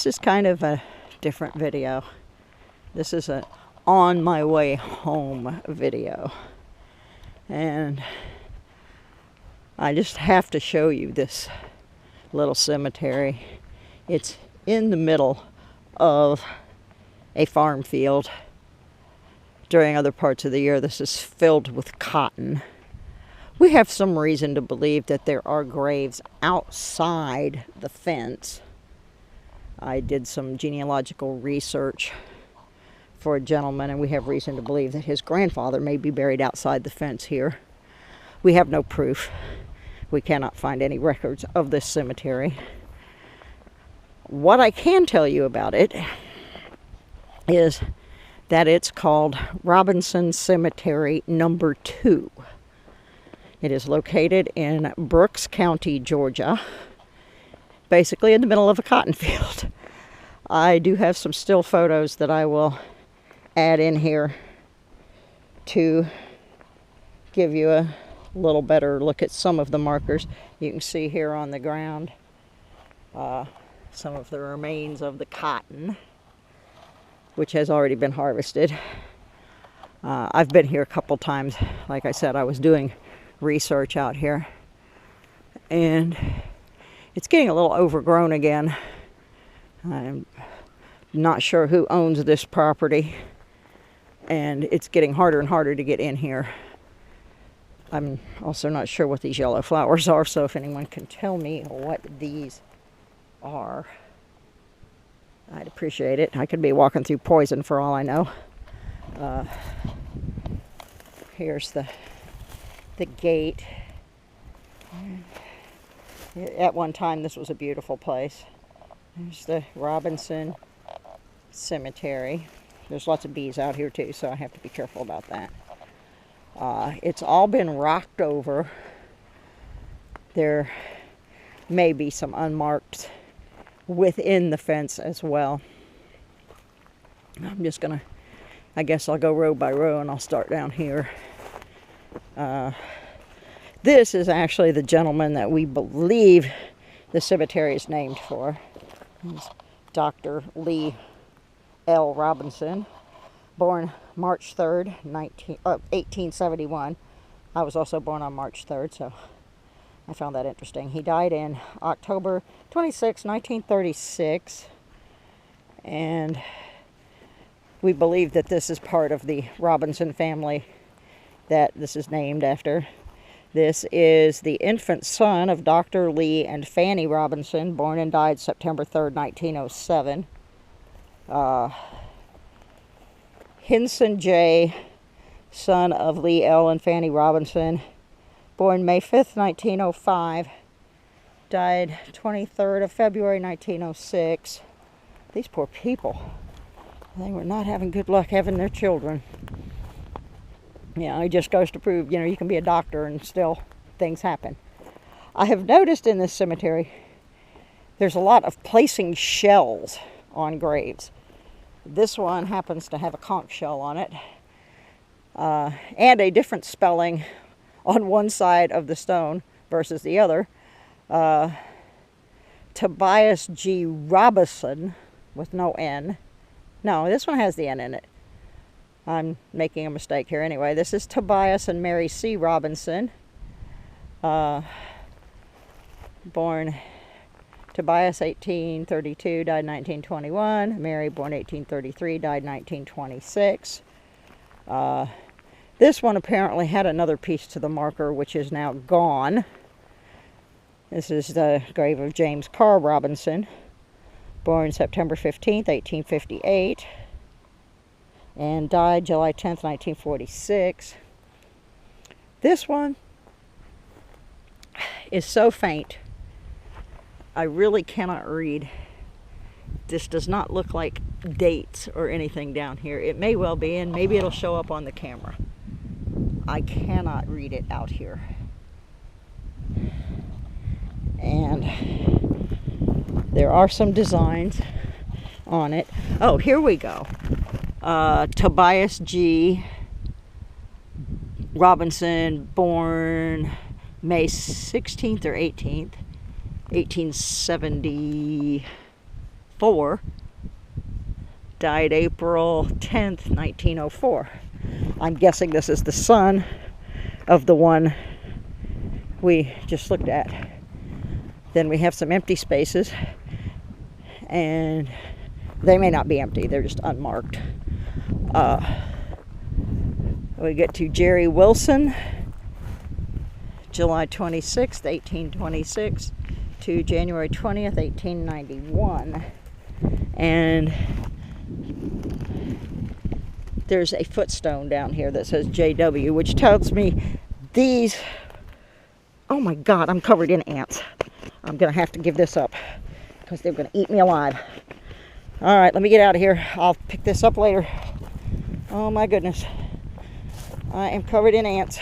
This is kind of a different video. This is a on my way home video. And I just have to show you this little cemetery. It's in the middle of a farm field. During other parts of the year, this is filled with cotton. We have some reason to believe that there are graves outside the fence. I did some genealogical research for a gentleman, and we have reason to believe that his grandfather may be buried outside the fence here. We have no proof. We cannot find any records of this cemetery. What I can tell you about it is that it's called Robinson Cemetery Number 2. It is located in Brooks County, Georgia, basically in the middle of a cotton field. I do have some still photos that I will add in here to give you a little better look at some of the markers. You can see here on the ground some of the remains of the cotton, which has already been harvested. I've been here a couple times. Like I said, I was doing research out here, and it's getting a little overgrown again. I'm not sure who owns this property, and it's getting harder and harder to get in here. I'm also not sure what these yellow flowers are, so if anyone can tell me what these are, I'd appreciate it. I could be walking through poison for all I know. Here's the gate. At one time, this was a beautiful place. There's the Robinson Cemetery. There's lots of bees out here too, so I have to be careful about that. It's all been rocked over. There may be some unmarked within the fence as well. I'm just gonna, I guess I'll go row by row, and I'll start down here. This is actually the gentleman that we believe the cemetery is named for. He's Dr. Lee L. Robinson, born March 3rd, 1871. I was also born on March 3rd, so I found that interesting. He died in October 26, 1936, and we believe that this is part of the Robinson family that this is named after. This is the infant son of Dr. Lee and Fanny Robinson, born and died September 3rd, 1907. Hinson J., son of Lee L. and Fanny Robinson, born May 5th, 1905, died 23rd of February, 1906. These poor people, they were not having good luck having their children. Yeah, it just goes to prove, you can be a doctor and still things happen. I have noticed in this cemetery, there's a lot of placing shells on graves. This one happens to have a conch shell on it, and a different spelling on one side of the stone versus the other. Tobias G. Robinson, with no N. No, this one has the N in it. I'm making a mistake here anyway. This is Tobias and Mary C. Robinson. Born Tobias 1832, died 1921. Mary, born 1833, died 1926. This one apparently had another piece to the marker, which is now gone. This is the grave of James Carr Robinson, born September 15th, 1858, and died July 10th, 1946. This one is so faint, I really cannot read. This does not look like dates or anything down here. It may well be, and maybe it'll show up on the camera. I cannot read it out here. And there are some designs on it. Oh, here we go. Tobias G. Robinson, born May 16th or 18th, 1873. 1904, died April 10th, 1904. I'm guessing this is the son of the one we just looked at. Then we have some empty spaces, and they may not be empty, they're just unmarked. We get to Jerry Wilson, July 26th, 1826 to January 20th, 1891. And there's a footstone down here that says JW, which tells me these, oh my God, I'm covered in ants. I'm gonna have to give this up because they're gonna eat me alive. All right, let me get out of here. I'll pick this up later. Oh my goodness. I am covered in ants.